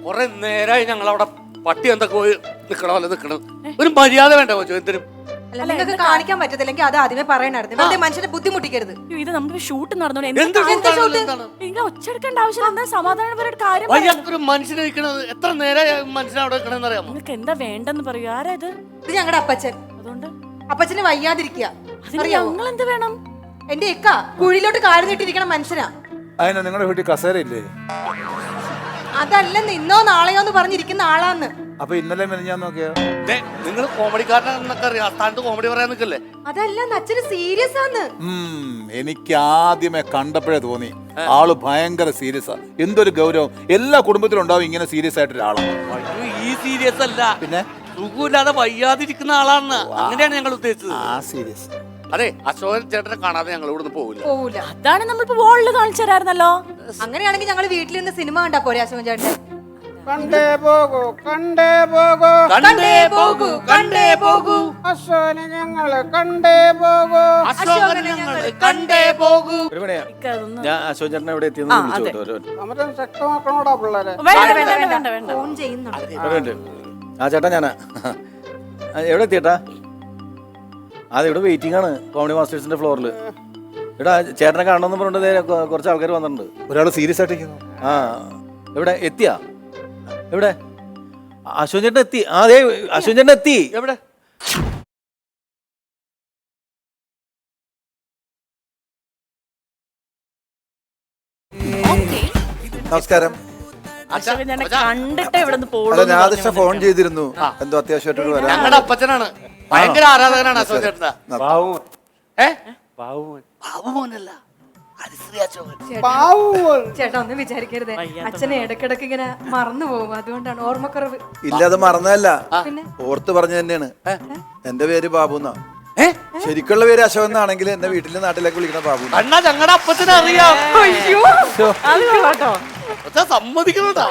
കൊറേ നേരമായി ഞങ്ങൾ അവിടെ പട്ടി എന്തൊക്കെ പോയി നിക്കണമല്ലോ നിക്കണത്. ഒരു മര്യാദ വേണ്ട കൊച്ചു എന്തിനും. അല്ല നിങ്ങൾക്ക് കാണിക്കാൻ പറ്റത്തില്ലെങ്കിൽ അത് ആദ്യമേ പറയണായിരുന്നു. വെറുതെ മനുഷ്യനെ ബുദ്ധിമുട്ടിക്കരുത്. ഇത് നമുക്ക് ഷൂട്ട് നടന്നോളൂ. ഒച്ചെടുക്കേണ്ട ആവശ്യം സമാധാനപരമായിട്ട് കാര്യം. ഒരു മനുഷ്യനെ നിൽക്കണത് എത്ര നേരം മനുഷ്യനെ അവിടെ നിൽക്കണെന്ന് അറിയാമോ? നിങ്ങൾക്ക് എന്താ വേണ്ടെന്ന് പറയൂ. ആരാ ഇത്? ഇത് ഞങ്ങളുടെ അപ്പച്ചൻ. അതുകൊണ്ട് അപ്പച്ചന് വയ്യാതിരിക്കുക. ഞങ്ങൾ എന്ത് വേണം? എന്റെ ഇക്ക കുഴിയിലോട്ട് കാല് നീട്ടിരിക്കണ മനുഷ്യനാ. അതിനാ നിങ്ങളുടെ വീട്ടിൽ കസേരയില്ലേ? അതല്ലെന്ന് ഇന്നോ നാളെയോ എന്ന് പറഞ്ഞിരിക്കുന്ന ആളാന്ന്. അപ്പൊ ഇന്നലെ ഞാൻ നോക്കിയാ നിങ്ങൾ കോമഡിക്കാരനൊക്കെ അറിയാം. സ്ഥാനത്ത് കോമഡി പറയാൻ നിൽക്കല്ലേ? അതല്ല അച്ഛന് സീരിയസ് ആന്ന്. എനിക്ക് ആദ്യമേ കണ്ടപ്പോഴേ തോന്നി ആള് ഭയങ്കര സീരിയസാ. എന്തൊരു ഗൗരവം. എല്ലാ കുടുംബത്തിലും ഉണ്ടാവും ഇങ്ങനെ സീരിയസ് ആയിട്ട് ഒരാളാണ്. ഈ സീരിയസ് അല്ല, പിന്നെ സുഖമില്ലാതെ വയ്യാതിരിക്കുന്ന ആളാണ്. അങ്ങനെയാണ് ഞങ്ങൾ ഉദ്ദേശിച്ചത്. ആ സീരിയസ്. അതെ, അശോകൻ ചേട്ടനെ കാണാതെ ഞങ്ങൾ ഇവിടുന്ന് പോവില്ല. അതാണ് നമ്മളിപ്പോ വോളില് കാണിച്ചു തരായിരുന്നല്ലോ. അങ്ങനെയാണെങ്കിൽ ഞങ്ങൾ വീട്ടിൽ നിന്ന് സിനിമ കണ്ടാ പോരെ അശോകൻ ചേട്ടൻ? കണ്ടേ പോകൂ കണ്ടേ പോകൂ കണ്ടേ പോകൂ കണ്ടേ പോകൂ അശോനെ ഞങ്ങള് കണ്ടേ പോകൂ അശോകനെ ഞങ്ങൾ കണ്ടേ പോകൂ. ഞാൻ അശോകൻ ചേട്ടനെ എവിടെ എത്തിയെന്ന് സമരം ശക്തമാക്കണോടാ പിള്ളേരെ. ഫോൺ ചെയ്യുന്നുണ്ട്. ആ ചേട്ടാ ഞാനാ. എവിടെ എത്തിയേട്ടാ? അതെ, ഇവിടെ വെയിറ്റിംഗ് ആണ് കോമഡി മാസ്റ്റേഴ്സിന്റെ ഫ്ലോറിൽ. ഇവിടെ ചേട്ടനെ കാണണമെന്ന് പറഞ്ഞിട്ട് കുറച്ച് ആൾക്കാർ വന്നിട്ടുണ്ട്. ഒരാൾ സീരിയസ് ആയിട്ടിരിക്കുന്നു. ആ എവിടെ എത്തിയാ? എവിടെ? അശോകൻ ചേട്ടൻ എത്തി. അതെ, അശോകൻ ചേട്ടൻ എത്തി. എവിടെ? നമസ്കാരം. കണ്ടിട്ട് ഇവിടെ അല്ല, നാദിഷ ഫോൺ ചെയ്തിരുന്നു. എന്തോ അത്യാവശ്യമായിട്ട് വരാം. ഞങ്ങളുടെ അപ്പച്ചനാണ്, ഭയങ്കര ആരാധകനാണ് അശോകൻ ചേട്ടൻ. ബാബുമോനല്ല, ഹരിശ്രീ അശോകൻ. ചേട്ടാ ഒന്നും വിചാരിക്കരുതേ, അച്ഛനെ ഇടക്കിടക്ക് ഇങ്ങനെ മറന്നു പോകും. അതുകൊണ്ടാണ് ഓർമ്മക്കുറവ്. ഇല്ല, അത് മറന്നതല്ല, പിന്നെ ഓർത്ത് പറഞ്ഞു തന്നെയാണ്. എന്റെ പേര് ബാബു എന്നാ. ശരിക്കുള്ള പേര് അശോകൻ എന്നാണെങ്കിൽ എന്റെ വീട്ടിലെ നാട്ടിലേക്ക് വിളിക്കണ ബാബു. അണ്ണാ ഞങ്ങളുടെ അപ്പച്ചനെ അറിയാം. സമ്മതിക്കണോട്ടാ.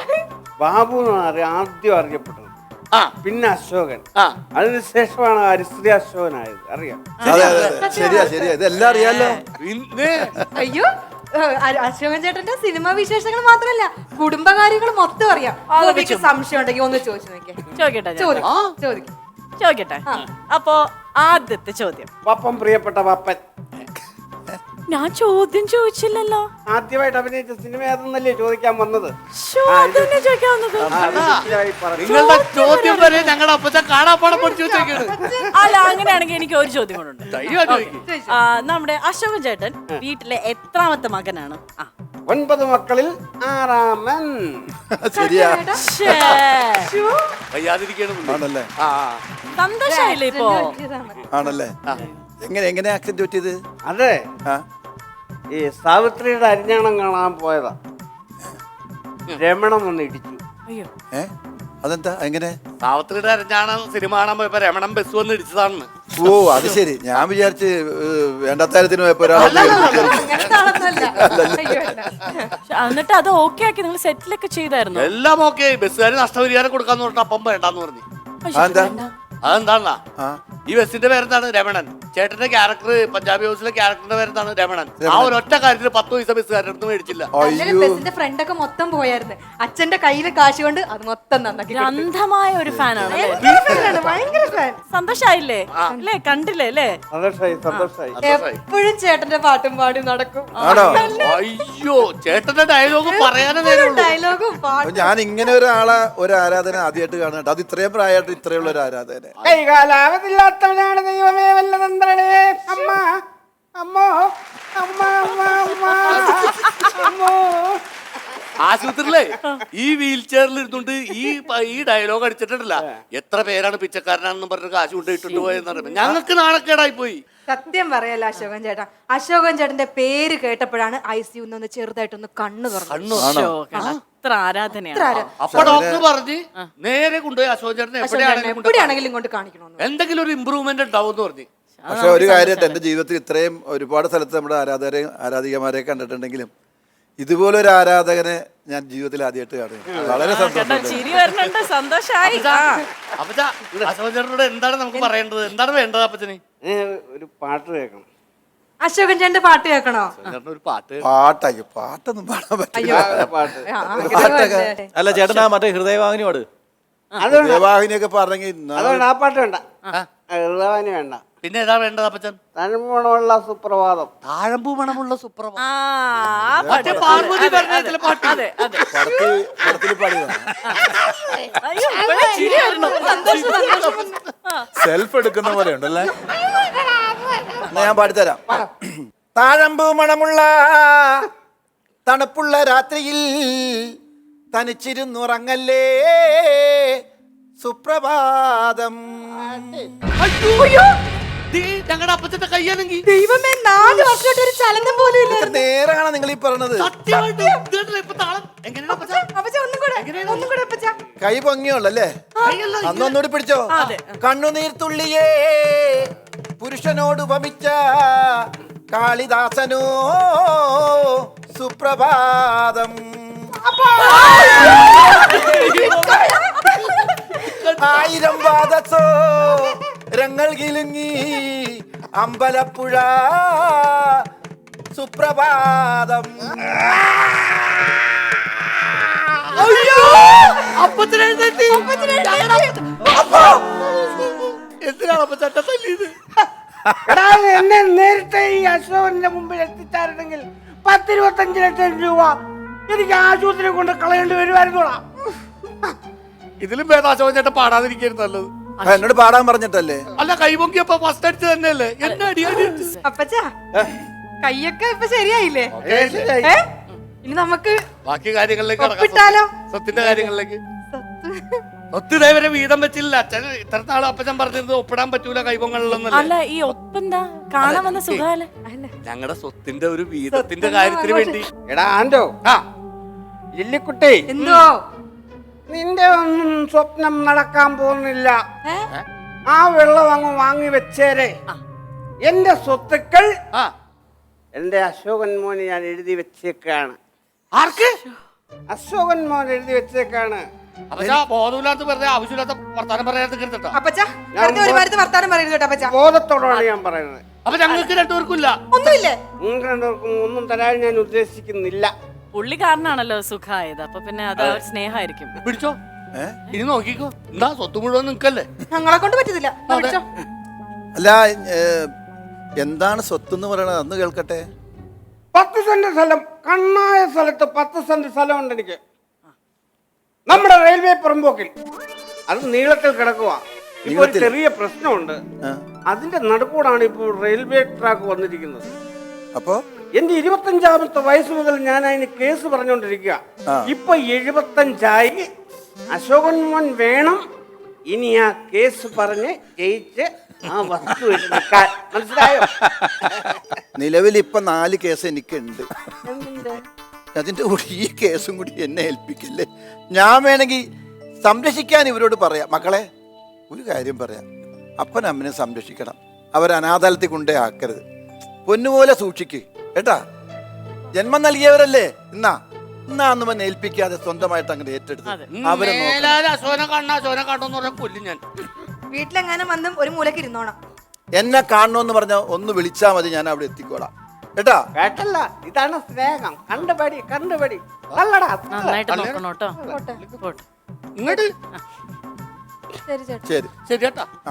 ബാബു ആദ്യം അറിയപ്പെട്ടത്, പിന്നെ അശോകൻ, അതിനുശേഷമാണ് ഹരിശ്രീ അശോകനായത്. അറിയാം. അതെ അതെ ശരിയാ ശരിയാ, ഇതെല്ലാം അറിയാലോ. അയ്യോ, അശോകൻ ചേട്ടന്റെ സിനിമാ വിശേഷങ്ങൾ മാത്രമല്ല കുടുംബകാര്യങ്ങൾ മൊത്തം അറിയാം. സംശയം ഉണ്ടെങ്കിൽ ഒന്ന് ചോദിച്ചു നോക്കിയാ. ചോദിക്കട്ടെ. അപ്പോ ആദ്യത്തെ ചോദ്യം. പപ്പൻ, പ്രിയപ്പെട്ട പപ്പൻ. ഞാൻ ചോദ്യം ചോദിച്ചില്ലല്ലോ. ആദ്യമായിട്ട് അഭിനയിച്ച സിനിമ ഏതെന്നല്ലേ ചോദിക്കാൻ വന്നത്? നിങ്ങളുടെ ചോദ്യം വരെ ഞങ്ങളുടെ അപ്പച്ചൻ കാണാപ്പാടം പഠിച്ചു വെച്ചേക്കാണ്. അല്ല, അങ്ങനെയാണെങ്കിൽ എനിക്ക് ഒരു ചോദ്യം കൊണ്ടുണ്ട്. നമ്മുടെ അശോകൻ ചേട്ടൻ വീട്ടിലെ എത്രാമത്തെ മകനാണ്? 9 മക്കളിൽ 6ാമൻ. ശരിയാ. വയ്യാതിരിക്കണല്ലേ? സന്തോഷായില്ലേ ഇപ്പോ? ആണല്ലേ? എങ്ങനെ ആക്സിഡന്റ് പറ്റിയത്? അതെ, ഈ സാവിത്രിയുടെ അരിഞ്ഞാണം കാണാൻ പോയതാ. രമണം ഒന്ന് ഇടിച്ചു. അയ്യോ, അതെന്താ? എങ്ങനെ? സാവിത്രിയുടെ അരഞ്ഞാണ് സിനിമ കാണാൻ പോയപ്പോ രമണം ബസ് വന്ന് ഇടിച്ചതാണെന്ന്. ഓ, അത് ശരി. ഞാൻ വിചാരിച്ച് വേണ്ടാത്ത കാര്യത്തിന് പോയപ്പോ എന്നിട്ട് അത് ഓക്കെ ആക്കി നിങ്ങൾ സെറ്റിലൊക്കെ ചെയ്തായിരുന്നു? എല്ലാം ഓക്കെ. ബസ്സുകാർ നഷ്ടപരിഹാരം കൊടുക്കാന്ന് പറഞ്ഞിട്ട് അപ്പം വേണ്ടാന്ന് പറഞ്ഞു. അതെന്താണ? ഈ ബസ്സിന്റെ പേരെന്താണ്? രമണൻ. ചേട്ടന്റെ ക്യാരക്ടർ, പഞ്ചാബി ഹൗസിലെ ക്യാരക്ടറിന്റെ പേരെന്താണ്? രമണൻ. ആ ഒരൊറ്റ കാര്യത്തിന് 10 പൈസ ബസ്സുകാരുടെ അടുത്ത് മേടിച്ചില്ല. ബസ്സിന്റെ ഫ്രണ്ടൊക്കെ മൊത്തം പോയായിരുന്നു. അച്ഛന്റെ കയ്യിലെ കാശ് കൊണ്ട് അത് മൊത്തം നന്നാക്കി. അന്ധമായ ഒരു ഫാനാണ്. ഭയങ്കര ഫാൻ. സന്തോഷായില്ലേ? അല്ലേ, കണ്ടില്ലേ? അല്ലേ, സന്തോഷായി. എപ്പോഴും ചേട്ടന്റെ പാട്ടും പാടി നടക്കും. അയ്യോ, ചേട്ടന്റെ ഡയലോഗ് പറയാനേ നേരമുള്ളൂ. ഡയലോഗും പാട്ടും. ഞാൻ ഇങ്ങനെ ഒരു ആരാധന ആദ്യമായിട്ട് കാണുന്നുണ്ട്. അത് ഇത്രയും പ്രായമായിട്ട് ഇത്രയുള്ള ഒരു ആരാധന. കൈകാലാവതില്ലാത്തവനാണ് ദൈവമേ വല്ല തന്ത്രണേ. അമ്മ അമ്മോ അമ്മ അമ്മ അമ്മ അമ്മോ. ആശുപത്രിയിലെ ഈ വീൽ ചെയറിൽ ഇരുന്നുകൊണ്ട് ഈ ഡയലോഗ് അടിച്ചിട്ടില്ല. എത്ര പേരാണ് പിച്ചക്കാരനാണെന്ന് പറഞ്ഞ കാശ് കൊണ്ടിട്ടുണ്ട് പോയെന്ന് പറയുന്നത് ഞങ്ങൾക്ക് നാണക്കേടായി പോയി. സത്യം പറയല്ല അശോകൻ ചേട്ടാ, അശോകൻ ചേട്ടന്റെ പേര് കേട്ടപ്പോഴാണ് ICU ഒന്ന് ചെറുതായിട്ടൊന്ന് കണ്ണു തുറന്നു. അത്ര ആരാധനയാണ്. അപ്പൊ ഡോക്ടർ പറഞ്ഞ് നേരെ കൊണ്ടുപോയി അശോകൻ ചേട്ടനെ എവിടെയാണെങ്കിലും കൊണ്ട് കാണിക്കണമെന്ന്, എന്തെങ്കിലും ഒരു ഇമ്പ്രൂവ്മെന്റ് ഉണ്ടാവും എന്ന് പറഞ്ഞു. പക്ഷെ ഒരു കാര്യം, എന്റെ ജീവിതത്തിൽ ഇത്രയും ഒരുപാട് സ്ഥലത്ത് നമ്മുടെ ആരാധികമാരെ കണ്ടിട്ടുണ്ടെങ്കിലും ഇതുപോലൊരു ആരാധകനെ ഞാൻ ജീവിതത്തിൽ ആദ്യമായിട്ട് കാണുന്നു. വളരെ സന്തോഷമായി. അശോകൻ ചേട്ടനോട് എന്താണ് നമുക്ക് പറയേണ്ടത്? എന്താണ് വേണ്ടത് അപ്പച്ചന്? ഒരു പാട്ട് കേൾക്കണം. അശോകൻ ചേട്ടന്റെ പാട്ട് കേൾക്കണോ? ചേട്ടൻ ഒരു പാട്ട് പാട്ടൊന്നും പാടാൻ പറ്റില്ല. പാട്ട് ആ, അങ്ങനെ വരട്ടെ. അല്ല ചേട്ടൻ ആ മറ്റേ ഹൃദയവാഹിനി പാട്. അതുകൊണ്ട് ദേവാഹിനിയൊക്കെ പറഞ്ഞെങ്കിൽ അതുകൊണ്ട് ആ പാട്ട് വേണ്ട, ഹൃദയവാനി വേണ്ട. പിന്നെ ഏതാ വേണ്ടത് അപ്പച്ചൻ? തനിമണമുള്ള സുപ്രഭാതം. താഴമ്പൂ മണമുള്ള സുപ്രഭ ആ മറ്റേ പാർവതി പറഞ്ഞ പാട്ട്. അതെ അതെ. പടത്തിൽ പാടിയതാണ്. അയ്യോ, ഇപ്പഴേ ചിരി വരുന്നു. സെൽഫ് എടുക്കുന്ന പോലെ ഉണ്ടല്ലേ. ഞാൻ പാടിത്തരാം. താഴമ്പൂ മണമുള്ള തണുപ്പുള്ള രാത്രിയിൽ തനിച്ചിരുന്നുറങ്ങല്ലേ സുപ്രഭാതം. ഞങ്ങളുടെ അപ്പച്ചന്റെ കയ്യാണെങ്കിൽ ദൈവമേ, 4 വർഷമായിട്ട് ഒരു ചലനം പോലും ഇല്ല. നേരാണ് നിങ്ങൾ ഈ പറഞ്ഞത്. സത്യമായിട്ട് ഇതുകണ്ടില്ലേ ഇപ്പൊ താളം? എങ്ങനെയാണ് അപ്പച്ചാ? അപ്പച്ചാ, ഒന്നും കൂടെ അപ്പച്ചാ. കൈ പൊങ്ങിയുള്ളല്ലേ? അന്നൊന്നുകൂടി പിടിച്ചോ. കണ്ണുനീർ തുള്ളിയേ പുരുഷനോട് ഉപമിച്ച കാളിദാസനോ സുപ്രഭാതം. ആയിരം വാദസോ രങ്ങൾ കിലുങ്ങി അമ്പലപ്പുഴ സുപ്രഭാതം. എന്തിനാണ് അപ്പച്ചട്ട തല്ലിയത്? എടാ, എന്നെ നേരത്തെ ഈ അശോകന്റെ മുമ്പിൽ എത്തിച്ചായിരുന്നെങ്കിൽ 10-25 ലക്ഷം രൂപ എനിക്ക് ആശുപത്രി കൊണ്ട് കളയേണ്ടി വരുമായിരുന്നോടാ. ഇതിലും ഭേദം അശോകൻ ചേട്ടൻ പാടാതിരിക്കായിരുന്നു നല്ലത്. എന്നോട് പാടാൻ പറഞ്ഞിട്ടല്ലേ? അല്ല, കൈപൊങ്കിയപ്പോ ഫസ്റ്റ് അടിച്ച് തന്നെയല്ലേ എന്നെ അടിയാടി. അപ്പച്ചാ, കയ്യൊക്കെ ഇപ്പൊ ശരിയായില്ലേ? ഏ? ഇനി നമുക്ക് ബാക്കി കാര്യങ്ങളിലേക്ക് കടക്കാം. ഒപ്പിട്ടാലോ? സ്വത്തിന്റെ കാര്യങ്ങളിലേക്ക്. സ്വത്ത് ഇതേവരെ വീതം വെച്ചില്ല. അച്ഛൻ ഇത്ര നാള് അപ്പച്ചൻ പറഞ്ഞിരുന്നത് ഒപ്പിടാൻ പറ്റൂല കൈപൊങ്ങളിലെന്നല്ലേ. അല്ല, ഈ ഒപ്പെന്താ കാണാൻ വന്ന സുഖാലേ? ഞങ്ങളുടെ സ്വത്തിന്റെ ഒരു വീതത്തിന്റെ കാര്യത്തിന് വേണ്ടി. എടാ ആൻഡോ, ആ ലില്ലിക്കുട്ടി, എന്തോ നിന്റെ ഒന്നും സ്വപ്നം നടക്കാൻ പോകുന്നില്ല. ഏ? ആ വെള്ളം അങ്ങ് വാങ്ങി വെച്ചേരെ. എന്റെ സ്വത്തുക്കൾ ആ എന്റെ അശോകൻ മോന് ഞാൻ എഴുതി വെച്ചേക്കാണ്. ആർക്ക്? അശോകൻ മോൻ എഴുതി വെച്ചേക്കാണ്. അപ്പച്ചാ ബോധമില്ലാത്ത വെറുതെ ആവശ്യമില്ലാത്ത വർത്താനം പറയാത്ത കിട്ടട്ടോ. അപ്പച്ചാ, വെറുതെ ഒരുപാട് വർത്താനം പറയരുത് കേട്ടോ അപ്പച്ചാ. ബോധത്തോടാണ് ഞാൻ പറയുന്നത്. അപ്പൊ ഞങ്ങൾക്ക് രണ്ടുപേർക്കും ഇല്ല. ഒന്നുമില്ലേ? നിങ്ങൾക്ക് രണ്ടുപേർക്കും ഒന്നും തരാൻ ഞാൻ ഉദ്ദേശിക്കുന്നില്ല. പുള്ളിക്കാരനാണല്ലോ സുഖായത്, അപ്പൊ പിന്നെ അത് ഒരു സ്നേഹമായിരിക്കും. പിടിച്ചോ, ഇനി നോക്കിക്കോ. എന്താ സ്വത്ത് മുഴുവൻ നിൽക്കല്ലേ? ഞങ്ങളെ കൊണ്ട് പറ്റത്തില്ല. ദാ പിടിച്ചോ. അല്ല, എന്താണ് സ്വത്ത് എന്ന് പറയണത്? അന്ന് കേൾക്കട്ടെ. 10 സെന്റ് സ്ഥലം, കണ്ണായ സ്ഥലത്ത് 10 സെന്റ് സ്ഥലമുണ്ട് എനിക്ക്. നമ്മുടെ റെയിൽവേ പുറമ്പോക്കിൽ അത് നീളത്തിൽ കിടക്കുക. ഇപ്പൊ ഒരു ചെറിയ പ്രശ്നമുണ്ട്. അതിന്റെ നടുക്കൂടാണ് ഇപ്പോൾ റെയിൽവേ ട്രാക്ക് വന്നിരിക്കുന്നത്. അപ്പോ എന്റെ 25-ാമത്തെ വയസ്സ് മുതൽ ഞാൻ അതിന് കേസ് പറഞ്ഞുകൊണ്ടിരിക്കുക. ഇപ്പൊ 75 അശോകൻ മോൻ വേണം ഇനി ആ കേസ് പറഞ്ഞ് ജയിച്ച് ആ വസ്തു എടുക്കാൻ. മനസ്സിലായോ? നിലവിൽ ഇപ്പൊ 4 കേസ് എനിക്കുണ്ട്. അതിന്റെ കൂടി ഈ കേസും കൂടി എന്നെ ഏൽപ്പിക്കല്ലേ. ഞാൻ വേണമെങ്കിൽ സംരക്ഷിക്കാൻ ഇവരോട് പറയാം. മക്കളെ, ഒരു കാര്യം പറയാം, അപ്പനമ്മനെ സംരക്ഷിക്കണം. അവരനാഥാലത്തിൽ കൊണ്ടേ ആക്കരുത്. പൊന്നുപോലെ സൂക്ഷിക്ക് കേട്ടാ. ജന്മം നൽകിയവരല്ലേ. എന്നാ അന്ന് ഏൽപ്പിക്കാതെ സ്വന്തമായിട്ട് അങ്ങനെ ഏറ്റെടുത്ത് അവരെ അശോനെ കാണണമെന്ന് പറഞ്ഞാൽ കൊല്ലും ഞാൻ. വീട്ടിലെങ്ങാനും വന്നും ഒരു മൂലക്ക് ഇരുന്നോണം. എന്നെ കാണണമെന്ന് പറഞ്ഞാൽ ഒന്ന് വിളിച്ചാൽ മതി, ഞാൻ അവിടെ എത്തിക്കോളാം കേട്ടാ. കേട്ടല്ല, ഇതാണ് സ്നേഹം. കണ്ടുപടി നല്ലടാ. നന്നായിട്ട് നോക്കണം കേട്ടോ. പോട്ടെ. ഇങ്ങോട്ട് ശരി ചേട്ടാ. ശരി ശരി കേട്ടാ. ആ